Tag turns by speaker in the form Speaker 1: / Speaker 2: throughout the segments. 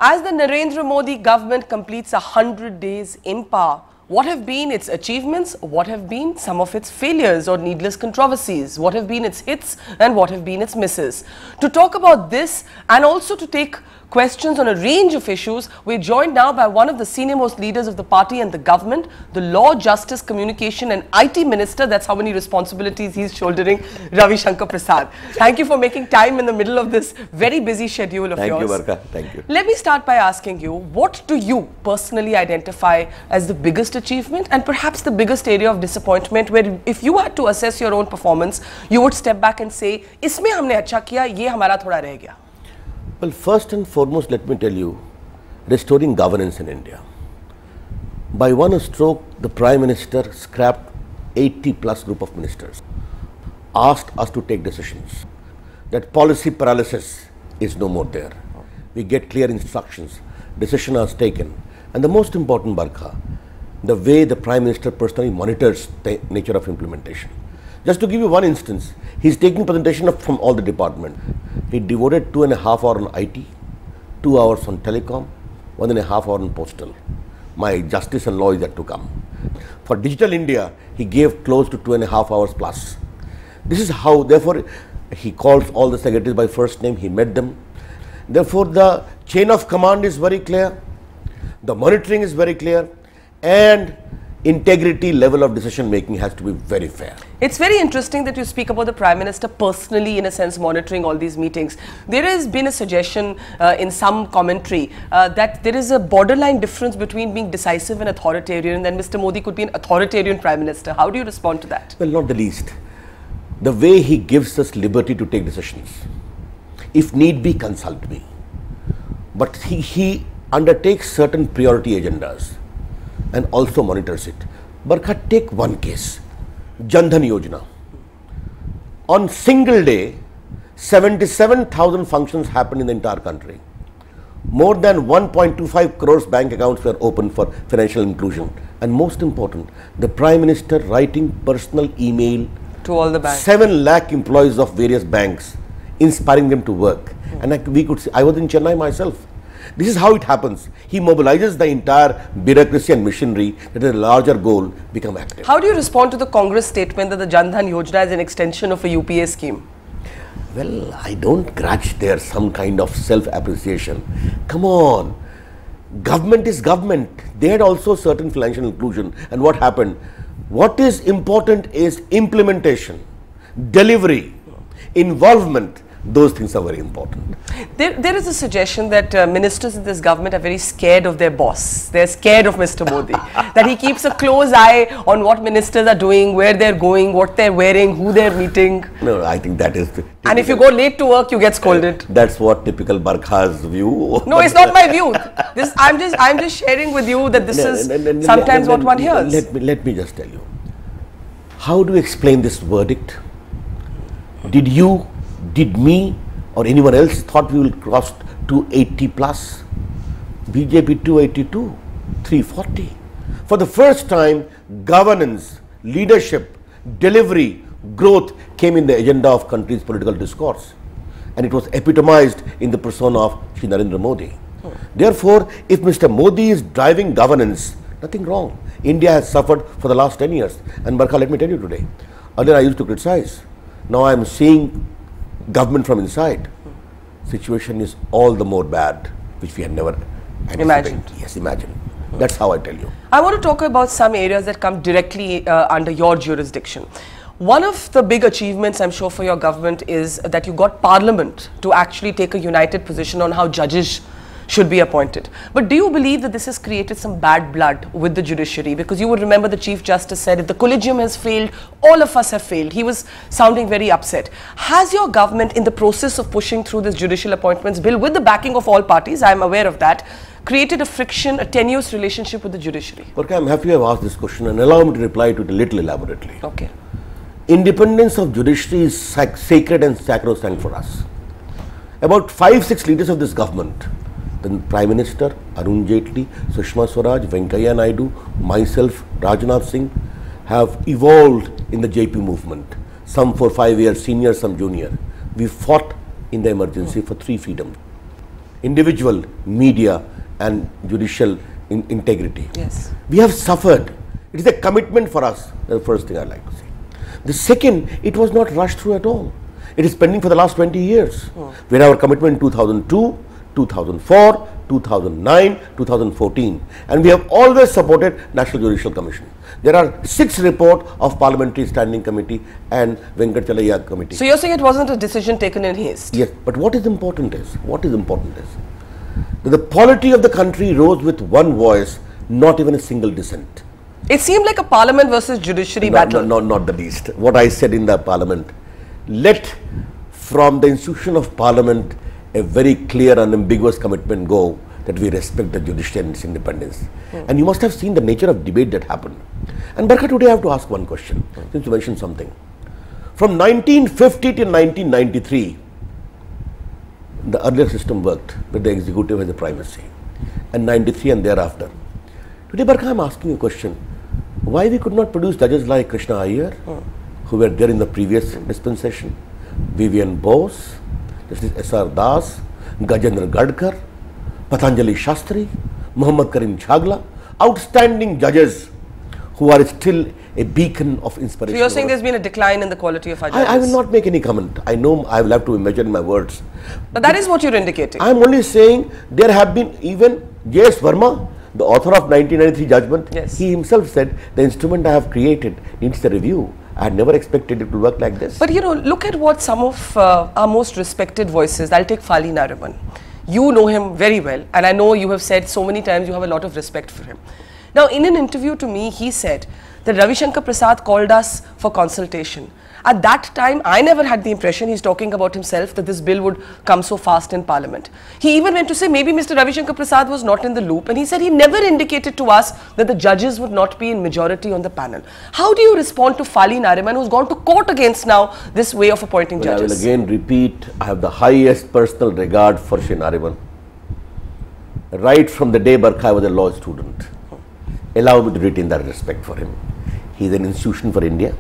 Speaker 1: As the Narendra Modi government completes 100 days in power, what have been its achievements? What have been some of its failures or needless controversies? What have been its hits and what have been its misses? To talk about this and also to take questions on a range of issues, we're joined now by one of the senior most leaders of the party and the government, the Law, Justice, Communication and IT Minister. That's how many responsibilities he's shouldering, Ravi Shankar Prasad. Thank you for making time in the middle of this very busy schedule of yours.
Speaker 2: Thank you, Barkha. Thank you.
Speaker 1: Let me start by asking you, what do you personally identify as the biggest achievement and perhaps the biggest area of disappointment where if you had to assess your own performance, you would step back and say, इसमें हमने अच्छा किया, ये हमारा थोड़ा रह गया?
Speaker 2: Well, first and foremost, let me tell you, restoring governance in India. By one stroke, the Prime Minister scrapped 80 plus group of ministers, asked us to take decisions. That policy paralysis is no more there. We get clear instructions, decision is taken. And the most important, Barkha, the way the Prime Minister personally monitors the nature of implementation. Just to give you one instance, he's taking presentation from all the department. He devoted 2.5 hours on IT, 2 hours on telecom, 1.5 hours on postal. My justice and law is yet to come. For Digital India, he gave close to 2.5 hours plus. This is how, therefore, he calls all the secretaries by first name, he met them. Therefore, the chain of command is very clear, the monitoring is very clear, and integrity level of decision making has to be very fair.
Speaker 1: It's very interesting that you speak about the Prime Minister personally, in a sense, monitoring all these meetings. There has been a suggestion in some commentary that there is a borderline difference between being decisive and authoritarian, and then Mr. Modi could be an authoritarian Prime Minister. How do you respond to that?
Speaker 2: Well, not the least. The way he gives us liberty to take decisions. If need be, consult me. But he undertakes certain priority agendas and also monitors it. Barkha, take one case, Jan Dhan Yojana. On single day, 77,000 functions happened in the entire country. More than 1.25 crores bank accounts were opened for financial inclusion. And most important, the Prime Minister writing personal email
Speaker 1: to all the banks.
Speaker 2: 7 lakh employees of various banks, inspiring them to work. And we could see, I was in Chennai myself. This is how it happens. He mobilizes the entire bureaucracy and machinery that a larger goal become active.
Speaker 1: How do you respond to the Congress statement that the Jan Dhan Yojana is an extension of a UPA scheme?
Speaker 2: Well, I don't grudge there some kind of self-appreciation. Come on. Government is government. They had also certain financial inclusion. And what happened? What is important is implementation, delivery, involvement. Those things are very important.
Speaker 1: There is a suggestion that ministers in this government are very scared of their boss. They're scared of Mr. Modi. That he keeps a close eye on what ministers are doing, where they're going, what they're wearing, who they're meeting.
Speaker 2: No, I think that is typical.
Speaker 1: And if you go late to work, you get scolded.
Speaker 2: That's what typical Barkha's view.
Speaker 1: No, it's not my view. I'm just sharing with you that this is sometimes what one hears.
Speaker 2: Let me just tell you. How do you explain this verdict? Did me or anyone else thought we will cross 280 plus? BJP 282, 340. For the first time, governance, leadership, delivery, growth came in the agenda of country's political discourse. And it was epitomized in the persona of Shri Narendra Modi. Therefore, if Mr. Modi is driving governance, nothing wrong. India has suffered for the last 10 years. And Barkha, let me tell you today, earlier I used to criticize. Now I am seeing government from inside. Situation is all the more bad, which we had never
Speaker 1: imagined.
Speaker 2: Yes, imagine. That's how I tell you.
Speaker 1: I want to talk about some areas that come directly under your jurisdiction. One of the big achievements, I'm sure, for your government is that you got Parliament to actually take a united position on how judges should be appointed. But do you believe that this has created some bad blood with the judiciary? Because you would remember the Chief Justice said, if the collegium has failed, all of us have failed. He was sounding very upset. Has your government, in the process of pushing through this judicial appointments bill, with the backing of all parties, I'm aware of that, created a friction, a tenuous relationship with the judiciary?
Speaker 2: Okay, I'm happy you have asked this question and allow me to reply to it a little elaborately.
Speaker 1: Okay.
Speaker 2: Independence of judiciary is sacred and sacrosanct for us. About 5-6 leaders of this government, the Prime Minister, Arun Jaitley, Sushma Swaraj, Venkaiah Naidu, myself, Rajnath Singh, have evolved in the JP movement. Some for 5 years senior, some junior. We fought in the emergency for 3 freedoms. individual, media and judicial integrity.
Speaker 1: Yes.
Speaker 2: We have suffered. It is a commitment for us, the first thing I like to say. The second, it was not rushed through at all. It is pending for the last 20 years. We had our commitment in 2002, 2004, 2009, 2014, and we have always supported National Judicial Commission. There are 6 reports of Parliamentary Standing Committee and Venkatachalaya Committee.
Speaker 1: So you're saying it wasn't a decision taken in haste?
Speaker 2: Yes, but what is important is that the polity of the country rose with one voice, not even a single dissent.
Speaker 1: It seemed like a parliament versus judiciary battle.
Speaker 2: No, not the least. What I said in the parliament, let from the institution of parliament a very clear and ambiguous commitment go that we respect the judiciary and its independence. And you must have seen the nature of debate that happened. And Barkha, today I have to ask one question, since you mentioned something. From 1950 to 1993, the earlier system worked with the executive as a primacy, and 93 and thereafter. Today, Barkha, I am asking you a question. Why we could not produce judges like Krishna Iyer, who were there in the previous dispensation, Vivian Bose, Justice S.R. Das, Gajendra Gadkar, Patanjali Shastri, Muhammad Karim Chagla, outstanding judges who are still a beacon of inspiration.
Speaker 1: So you're saying there's been a decline in the quality of our judges?
Speaker 2: I will not make any comment. I know I will have to measure my words.
Speaker 1: But that is what you're indicating.
Speaker 2: I am only saying there have been even J.S. Verma, the author of 1993 judgment,
Speaker 1: yes.
Speaker 2: He himself said the instrument I have created needs a review. I had never expected it to work like this.
Speaker 1: But you know, look at what some of our most respected voices, I'll take Fali Nariman. You know him very well, and I know you have said so many times you have a lot of respect for him. Now, in an interview to me, he said that Ravi Shankar Prasad called us for consultation. At that time, I never had the impression he's talking about himself that this bill would come so fast in Parliament. He even went to say maybe Mr. Ravi Shankar Prasad was not in the loop, and he said he never indicated to us that the judges would not be in majority on the panel. How do you respond to Fali Nariman, who's gone to court against now this way of appointing judges?
Speaker 2: I will again repeat, I have the highest personal regard for Shri Nariman. Right from the day Barkha I was a law student. Allow me to retain that respect for him. He is an institution for India.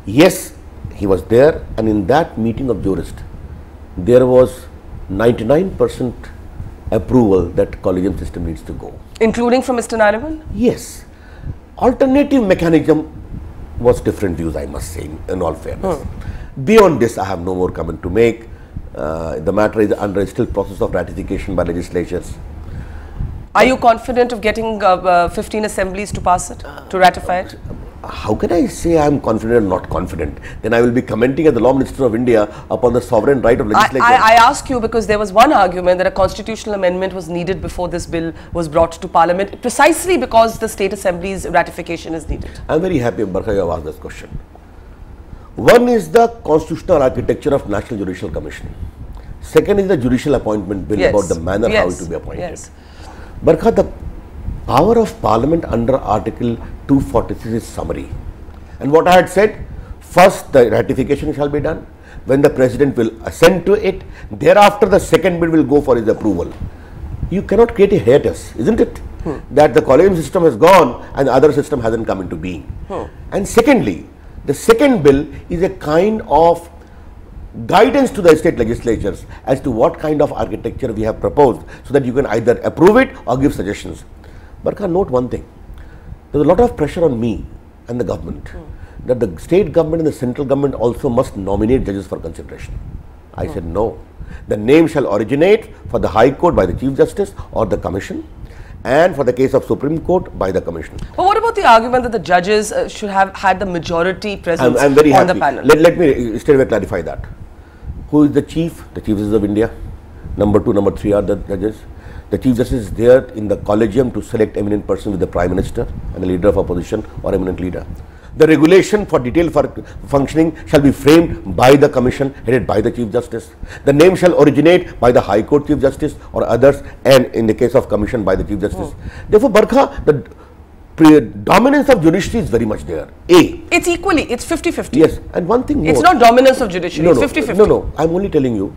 Speaker 2: Yes, he was there, and in that meeting of jurists, there was 99% approval that collegium system needs to go.
Speaker 1: Including from Mr. Nariman?
Speaker 2: Yes. Alternative mechanism was different views, I must say, in all fairness. Beyond this, I have no more comment to make. The matter is under still process of ratification by legislatures.
Speaker 1: Are you confident of getting 15 assemblies to pass it, to ratify it?
Speaker 2: How can I say I am confident or not confident? Then I will be commenting as the Law Minister of India upon the sovereign right of legislature.
Speaker 1: I ask you because there was one argument that a constitutional amendment was needed before this bill was brought to Parliament, precisely because the state assembly's ratification is needed.
Speaker 2: I am very happy, Barkha, you have asked this question. One is the constitutional architecture of National Judicial Commission. Second is the judicial appointment bill, about the manner how it to be appointed.
Speaker 1: Yes.
Speaker 2: Barkha, the power of Parliament under Article 246 is summary. And what I had said, first the ratification shall be done, when the President will assent to it, thereafter the second bill will go for his approval. You cannot create a hiatus, isn't it? That the collegium system has gone and the other system hasn't come into being. And secondly, the second bill is a kind of guidance to the state legislatures as to what kind of architecture we have proposed, so that you can either approve it or give suggestions. Barkha, note one thing. There is a lot of pressure on me and the government that the state government and the central government also must nominate judges for consideration. I said no. The name shall originate for the High Court by the Chief Justice or the Commission, and for the case of Supreme Court by the Commission.
Speaker 1: But what about the argument that the judges should have had the majority presence
Speaker 2: I'm very
Speaker 1: on
Speaker 2: happy.
Speaker 1: the panel?
Speaker 2: Let me straight away clarify that. Who is the Chief? The Chief Justice of India. Number 2, number 3 are the judges. The Chief Justice is there in the collegium to select eminent persons with the Prime Minister and the Leader of Opposition or eminent leader. The regulation for detailed functioning shall be framed by the Commission headed by the Chief Justice. The name shall originate by the High Court Chief Justice or others, and in the case of Commission by the Chief Justice. Therefore, Barkha, the dominance of judiciary is very much there.
Speaker 1: It's equally, it's 50-50.
Speaker 2: Yes, and one thing more.
Speaker 1: It's not dominance of judiciary, it's 50-50.
Speaker 2: No, I'm only telling you,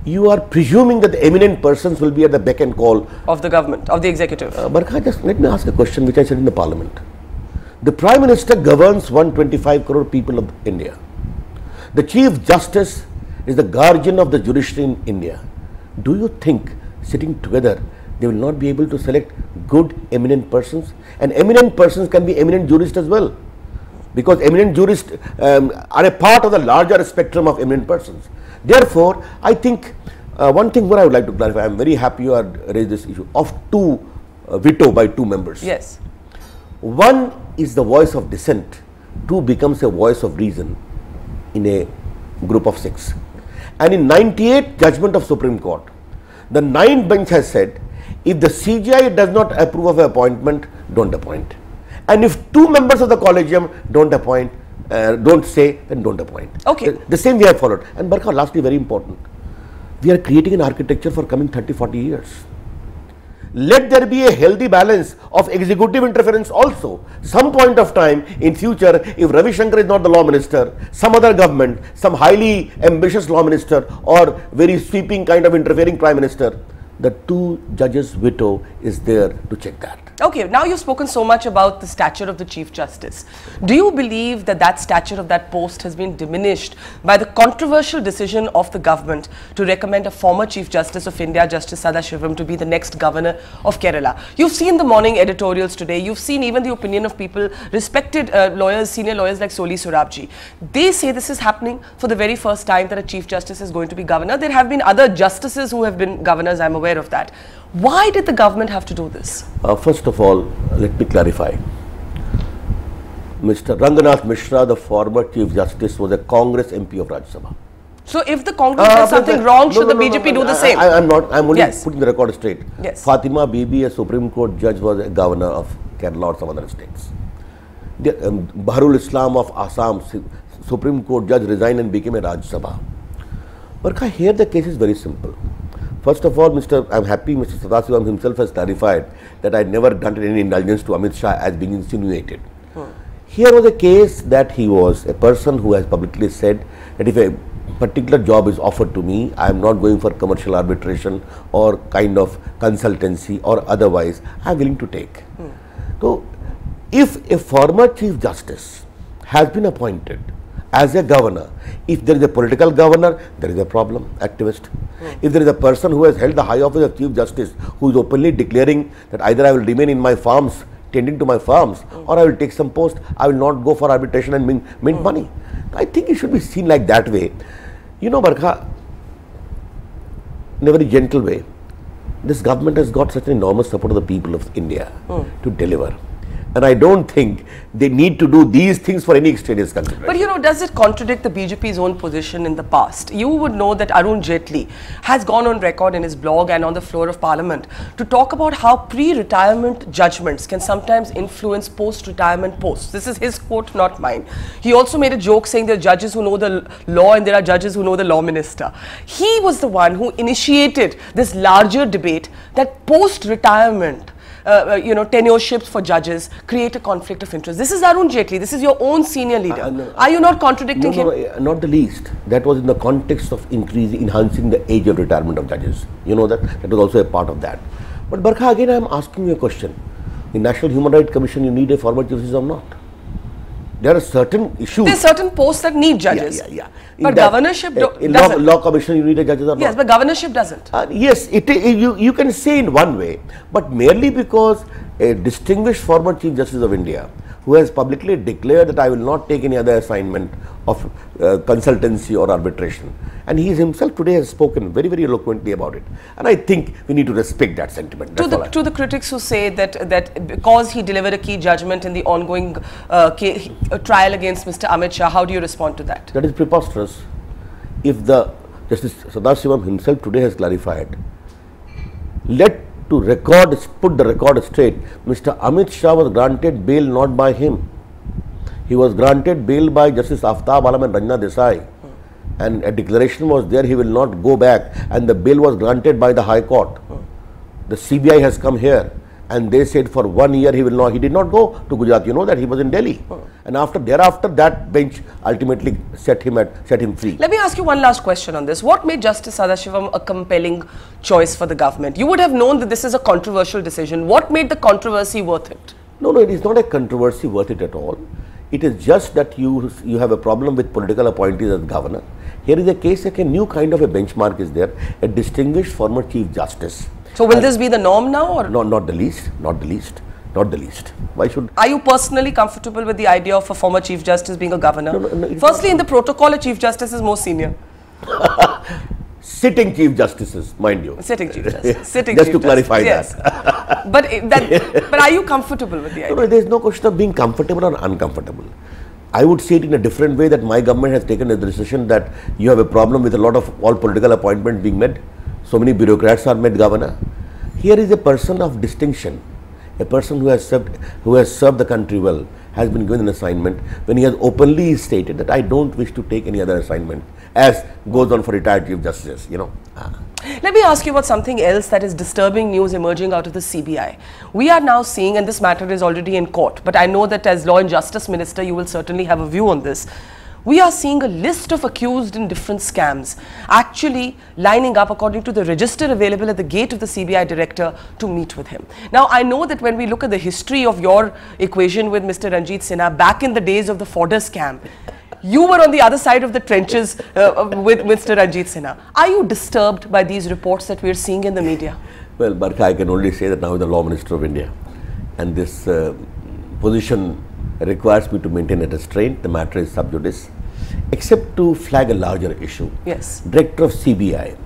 Speaker 2: you are presuming that the eminent persons will be at the beck and call
Speaker 1: of the government, of the executive.
Speaker 2: Barkha, just let me ask a question which I said in the Parliament. The Prime Minister governs 125 crore people of India. The Chief Justice is the guardian of the judiciary in India. Do you think sitting together, they will not be able to select good, eminent persons. And eminent persons can be eminent jurists as well, because eminent jurists are a part of the larger spectrum of eminent persons. Therefore, I think one thing what I would like to clarify, I am very happy you have raised this issue of veto by 2 members.
Speaker 1: Yes.
Speaker 2: One is the voice of dissent, 2 becomes a voice of reason in a group of 6. And in 98 judgment of Supreme Court, the 9th bench has said, if the CJI does not approve of an appointment, don't appoint. And if 2 members of the collegium don't appoint, don't say, then don't appoint.
Speaker 1: Okay.
Speaker 2: The same we have followed. And Barkha, lastly, very important, we are creating an architecture for coming 30-40 years. Let there be a healthy balance of executive interference also. Some point of time in future, if Ravi Shankar is not the law minister, some other government, some highly ambitious law minister or very sweeping kind of interfering prime minister, the 2 judges' veto is there to check that.
Speaker 1: Okay, now you've spoken so much about the stature of the Chief Justice. Do you believe that that stature of that post has been diminished by the controversial decision of the government to recommend a former Chief Justice of India, Justice Sadashivam, to be the next governor of Kerala? You've seen the morning editorials today. You've seen even the opinion of people, respected lawyers, senior lawyers like Soli Sorabji. They say this is happening for the very first time, that a Chief Justice is going to be governor. There have been other justices who have been governors, I'm aware of that. Why did the government have to do this?
Speaker 2: First of all, let me clarify. Mr. Ranganath Mishra, the former Chief Justice, was a Congress MP of Rajya Sabha.
Speaker 1: So if the Congress does something wrong, should the BJP do the same?
Speaker 2: I'm only putting the record straight.
Speaker 1: Yes.
Speaker 2: Fatima Bibi, a Supreme Court judge, was a governor of Kerala or some other states. Baharul Islam of Assam, Supreme Court judge, resigned and became a Rajya Sabha. Barkha, here the case is very simple. First of all, I'm happy Mr. Sadashivam himself has clarified that I never granted any indulgence to Amit Shah as being insinuated. Here was a case that he was a person who has publicly said that if a particular job is offered to me, I am not going for commercial arbitration or kind of consultancy or otherwise, I am willing to take. So, if a former Chief Justice has been appointed as a governor, if there is a political governor, there is a problem, activist. If there is a person who has held the high office of Chief Justice, who is openly declaring that either I will remain in my farms, tending to my farms, or I will take some post, I will not go for arbitration and mint money. I think it should be seen like that way. You know, Barkha, in a very gentle way, this government has got such an enormous support of the people of India to deliver. And I don't think they need to do these things for any extraneous consideration.
Speaker 1: But you know, does it contradict the BJP's own position in the past? You would know that Arun Jaitley has gone on record in his blog and on the floor of Parliament to talk about how pre-retirement judgments can sometimes influence post-retirement posts. This is his quote, not mine. He also made a joke saying there are judges who know the law and there are judges who know the law minister. He was the one who initiated this larger debate that post-retirement tenureships for judges create a conflict of interest. This is Arun Jaitley. This is your own senior leader. Are you not contradicting him?
Speaker 2: No, not the least. That was in the context of enhancing the age of retirement of judges. You know that was also a part of that. But Barkha, again I am asking you a question. In National Human Rights Commission, you need a former justice or not? There are certain issues.
Speaker 1: There are certain posts that need judges.
Speaker 2: Yeah.
Speaker 1: But governorship doesn't.
Speaker 2: Law commission, you need a judges or not?
Speaker 1: Yes, but governorship doesn't.
Speaker 2: Yes, you can say in one way, but merely because a distinguished former Chief Justice of India, who has publicly declared that I will not take any other assignment of consultancy or arbitration, and he himself today has spoken very, very eloquently about it. And I think we need to respect that sentiment.
Speaker 1: To the critics who say that because he delivered a key judgment in the ongoing trial against Mr. Amit Shah, how do you respond to that?
Speaker 2: That is preposterous. If the Justice Sadashivam himself today has clarified, put the record straight, Mr. Amit Shah was granted bail not by him. He was granted bail by Justice Aftab Alam and Ranjana Desai. And a declaration was there, he will not go back, and the bail was granted by the High Court. The CBI has come here and they said for 1 year he did not go to Gujarat. You know that he was in Delhi. And thereafter that bench ultimately set him free.
Speaker 1: Let me ask you one last question on this. What made Justice Sadashivam a compelling choice for the government? You would have known that this is a controversial decision. What made the controversy worth it?
Speaker 2: No, it is not a controversy worth it at all. It is just that you have a problem with political appointees as governor. Here is a case, like a new kind of a benchmark is there, a distinguished former Chief Justice.
Speaker 1: So will this be the norm now, or?
Speaker 2: No, not the least, not the least, not the least. Why should?
Speaker 1: Are you personally comfortable with the idea of a former Chief Justice being a governor?
Speaker 2: No,
Speaker 1: Firstly, in the protocol, a Chief Justice is more senior.
Speaker 2: Sitting Chief Justices, mind you.
Speaker 1: Sitting Chief Justice. Sitting
Speaker 2: Just
Speaker 1: Chief
Speaker 2: to clarify
Speaker 1: Justice.
Speaker 2: that.
Speaker 1: Yes. But are you comfortable with the idea?
Speaker 2: No, there is no question of being comfortable or uncomfortable. I would say it in a different way, that my government has taken a decision that you have a problem with a lot of all political appointments being made. So many bureaucrats are made governor. Here is a person of distinction, a person who has served the country well, has been given an assignment when he has openly stated that I don't wish to take any other assignment, as goes on for retired Chief Justices, you know.
Speaker 1: Let me ask you about something else that is disturbing news emerging out of the CBI. We are now seeing, and this matter is already in court, but I know that as Law and Justice Minister, you will certainly have a view on this. We are seeing a list of accused in different scams actually lining up according to the register available at the gate of the CBI director to meet with him. Now, I know that when we look at the history of your equation with Mr. Ranjit Sinha back in the days of the fodder scam, you were on the other side of the trenches with Mr. Ranjit Sinha. Are you disturbed by these reports that we are seeing in the media?
Speaker 2: Well, Barkha, I can only say that now I'm the Law Minister of India, and this position requires me to maintain a restraint. The matter is sub judice, except to flag a larger issue.
Speaker 1: Yes.
Speaker 2: Director of CBI,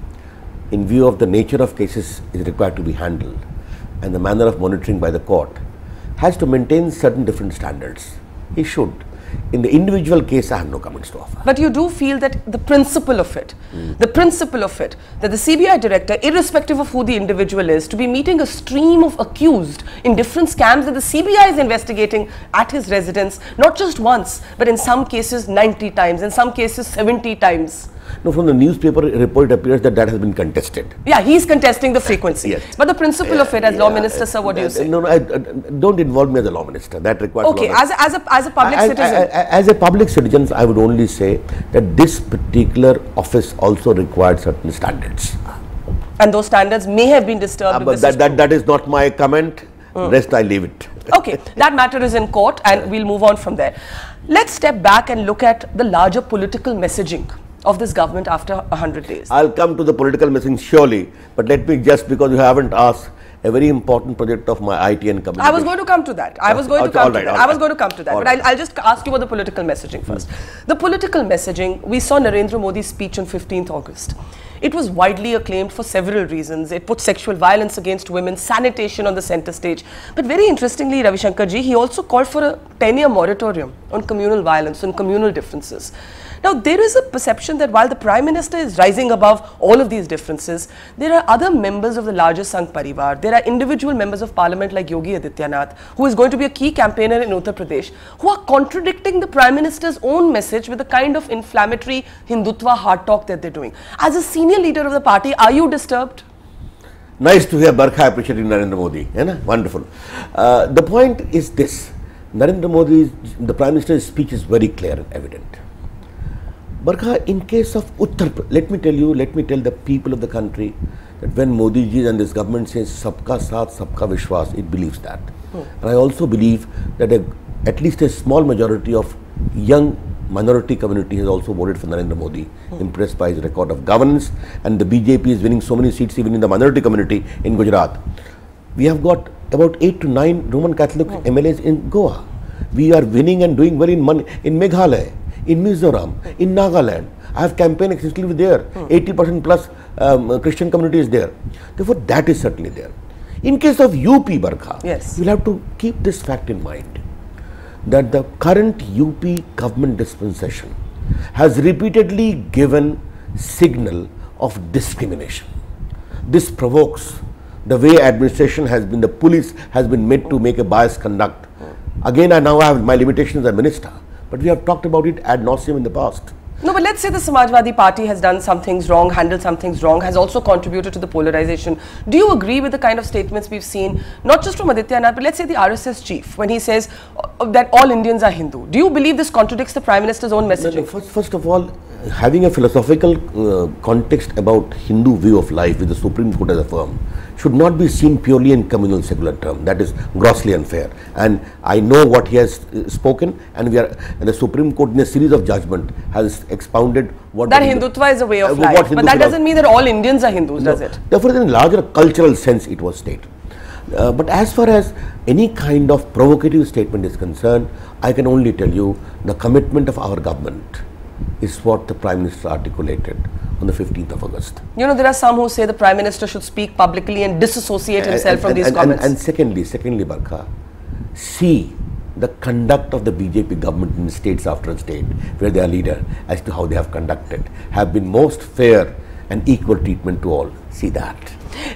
Speaker 2: in view of the nature of cases is required to be handled and the manner of monitoring by the court, has to maintain certain different standards. He should. In the individual case, I have no comments to offer.
Speaker 1: But you do feel that the principle of it, that the CBI director, irrespective of who the individual is, to be meeting a stream of accused in different scams that the CBI is investigating at his residence, not just once, but in some cases 90 times, in some cases 70 times.
Speaker 2: No, from the newspaper report, it appears that has been contested.
Speaker 1: Yeah, he's contesting the frequency.
Speaker 2: Yes.
Speaker 1: But the principle of it, as Law Minister, sir, what do you say?
Speaker 2: No, don't involve me as a Law Minister. That requires.
Speaker 1: Okay, as a public citizen.
Speaker 2: As a public citizen, I would only say that this particular office also required certain standards.
Speaker 1: And those standards may have been disturbed.
Speaker 2: But that is not my comment. Rest I leave it.
Speaker 1: Okay, that matter is in court, and we'll move on from there. Let's step back and look at the larger political messaging of this government after 100 days.
Speaker 2: I'll come to the political messaging surely, but let me just, because you haven't asked, a very important project of my IT and communication.
Speaker 1: I was going to come to that. I was going to come to that. But I'll just ask you about the political messaging first. The political messaging, we saw Narendra Modi's speech on 15th August. It was widely acclaimed for several reasons. It put sexual violence against women, sanitation on the center stage. But very interestingly, Ravi Shankar ji, he also called for a 10-year moratorium on communal violence, on communal differences. Now, there is a perception that while the Prime Minister is rising above all of these differences, there are other members of the larger Sangh Parivar. There are individual members of Parliament like Yogi Adityanath, who is going to be a key campaigner in Uttar Pradesh, who are contradicting the Prime Minister's own message with the kind of inflammatory Hindutva hard talk that they're doing. As a senior leader of the party, are you disturbed?
Speaker 2: Nice to hear Barkha appreciating Narendra Modi. Wonderful. The point is this. Narendra Modi, the Prime Minister's speech is very clear and evident. Barkha, in case of Uttar Pradesh, let me tell the people of the country that when Modi ji and this government says Sabka Saath, Sabka Vishwas, it believes that. And I also believe that at least a small majority of young minority community has also voted for Narendra Modi, impressed by his record of governance, and the BJP is winning so many seats even in the minority community in Gujarat. We have got about 8 to 9 Roman Catholic MLAs in Goa. We are winning and doing well in Meghalaya, in Mizoram, in Nagaland. I have campaigned extensively there. 80% plus Christian community is there. Therefore, that is certainly there. In case of UP, Barkha,
Speaker 1: yes,
Speaker 2: you will have to keep this fact in mind, that the current UP government dispensation has repeatedly given signal of discrimination. This provokes the way administration has been, the police has been made to make a biased conduct. Again, I now have my limitations as a minister, but we have talked about it ad nauseum in the past.
Speaker 1: No, but let's say the Samajwadi Party has done some things wrong, handled some things wrong, has also contributed to the polarization. Do you agree with the kind of statements we've seen, not just from Adityanath, but let's say the RSS chief, when he says that all Indians are Hindu? Do you believe this contradicts the Prime Minister's own messaging?
Speaker 2: No, first of all, having a philosophical context about Hindu view of life, which the Supreme Court has affirmed, should not be seen purely in communal secular term. That is grossly unfair. And I know what he has spoken, and the Supreme Court in a series of judgment has expounded what
Speaker 1: that Hindutva is a way of life. But that doesn't mean that all Indians are Hindus, does it?
Speaker 2: Therefore, in a larger cultural sense, it was stated. But as far as any kind of provocative statement is concerned, I can only tell you the commitment of our government is what the Prime Minister articulated on the 15th of August.
Speaker 1: You know, there are some who say the Prime Minister should speak publicly and disassociate himself from these comments.
Speaker 2: And secondly, Barkha, see the conduct of the BJP government in states after state where they are leader as to how they have conducted, have been most fair and equal treatment to all. See that.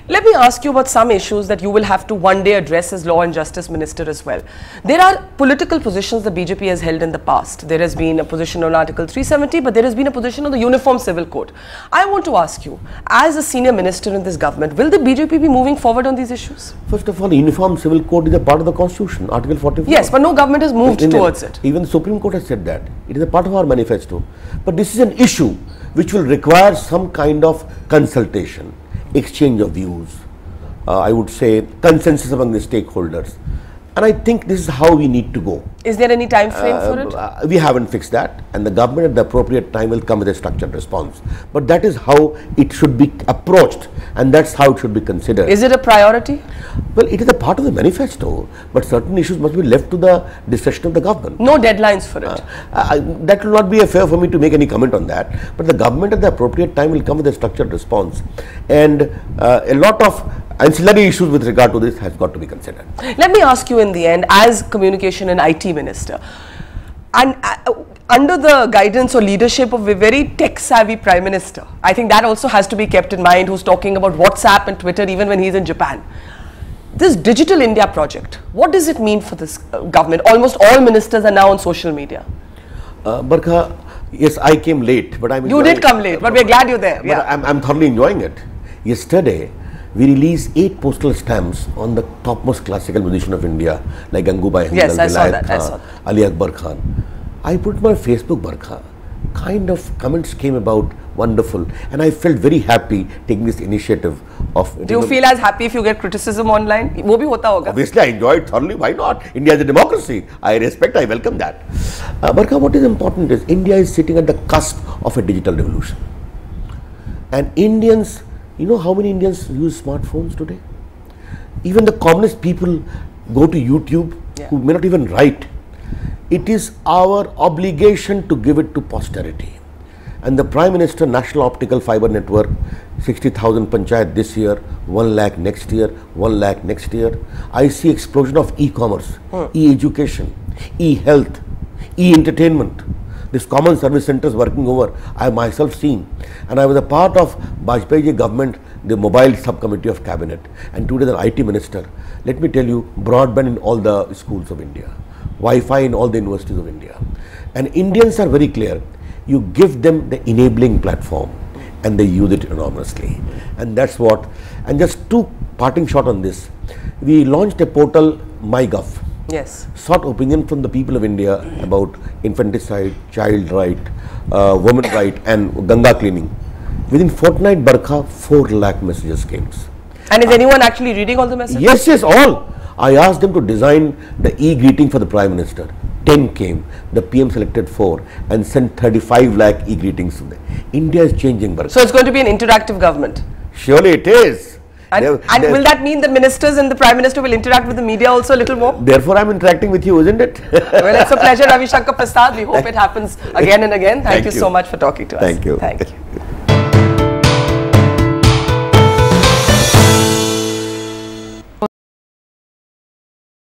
Speaker 1: Let me ask you about some issues that you will have to one day address as Law and Justice Minister as well. There are political positions the BJP has held in the past. There has been a position on Article 370, but there has been a position on the Uniform Civil Code. I want to ask you, as a senior minister in this government, will the BJP be moving forward on these issues?
Speaker 2: First of all, the Uniform Civil Code is a part of the Constitution, Article 44.
Speaker 1: Yes, but no government has moved towards it.
Speaker 2: Even the Supreme Court has said that. It is a part of our manifesto. But this is an issue which will require some kind of consultation, exchange of views, I would say consensus among the stakeholders, and I think this is how we need to go.
Speaker 1: Is there any time frame for it?
Speaker 2: We haven't fixed that, and the government at the appropriate time will come with a structured response. But that is how it should be approached, and that's how it should be considered.
Speaker 1: Is it a priority?
Speaker 2: Well, it is a part of the manifesto, but certain issues must be left to the discretion of the government.
Speaker 1: No deadlines for it?
Speaker 2: That will not be fair for me to make any comment on that, but the government at the appropriate time will come with a structured response, and a lot of ancillary issues with regard to this has got to be considered.
Speaker 1: Let me ask you in the end, as Communication and IT Minister, and under the guidance or leadership of a very tech-savvy Prime Minister, I think that also has to be kept in mind, who's talking about WhatsApp and Twitter even when he's in Japan. This Digital India project, what does it mean for this government? Almost all ministers are now on social media.
Speaker 2: Barkha, yes, I came late, but I'm
Speaker 1: You did come late, but we're glad you're there.
Speaker 2: Yeah. I'm thoroughly enjoying it. Yesterday, we released 8 postal stamps on the topmost classical musician of India, like Gangubai,
Speaker 1: yes, I saw that.
Speaker 2: Ali Akbar Khan. I put my Facebook, Barkha. Kind of comments came about wonderful, and I felt very happy taking this initiative of.
Speaker 1: Do you feel as happy if you get criticism online? वो भी होता होगा.
Speaker 2: Obviously, I enjoy it thoroughly. Why not? India is a democracy. I respect, I welcome that. Barkha, what is important is India is sitting at the cusp of a digital revolution, and Indians. You know how many Indians use smartphones today? Even the commonest people go to YouTube, who may not even write. It is our obligation to give it to posterity. And the Prime Minister National Optical Fiber Network, 60,000 panchayat this year, 1 lakh next year, 1 lakh next year. I see explosion of e-commerce, e-education, e-health, e-entertainment. This common service centers working over, I have myself seen, and I was a part of Bajpayee government, the mobile subcommittee of cabinet, and today the IT minister. Let me tell you, broadband in all the schools of India, Wi-Fi in all the universities of India, and Indians are very clear. You give them the enabling platform, and they use it enormously, and that's what. And just 2 parting shot on this, we launched a portal, MyGov.
Speaker 1: Yes.
Speaker 2: Sought opinion from the people of India about infanticide, child right, women right, and Ganga cleaning. Within fortnight, Barkha, 4 lakh messages came.
Speaker 1: And is anyone actually reading all the messages?
Speaker 2: Yes, all. I asked them to design the e-greeting for the Prime Minister. 10 came. The PM selected 4 and sent 35 lakh e-greetings to them. India is changing, Barkha.
Speaker 1: So it's going to be an interactive government?
Speaker 2: Surely it is.
Speaker 1: And will that mean the ministers and the Prime Minister will interact with the media also a little more?
Speaker 2: Therefore, I'm interacting with you, isn't it?
Speaker 1: Well, it's a pleasure, Ravi Shankar Prasad. We hope it happens again and again. Thank you so much for talking to us.
Speaker 2: Thank you.
Speaker 1: Thank you.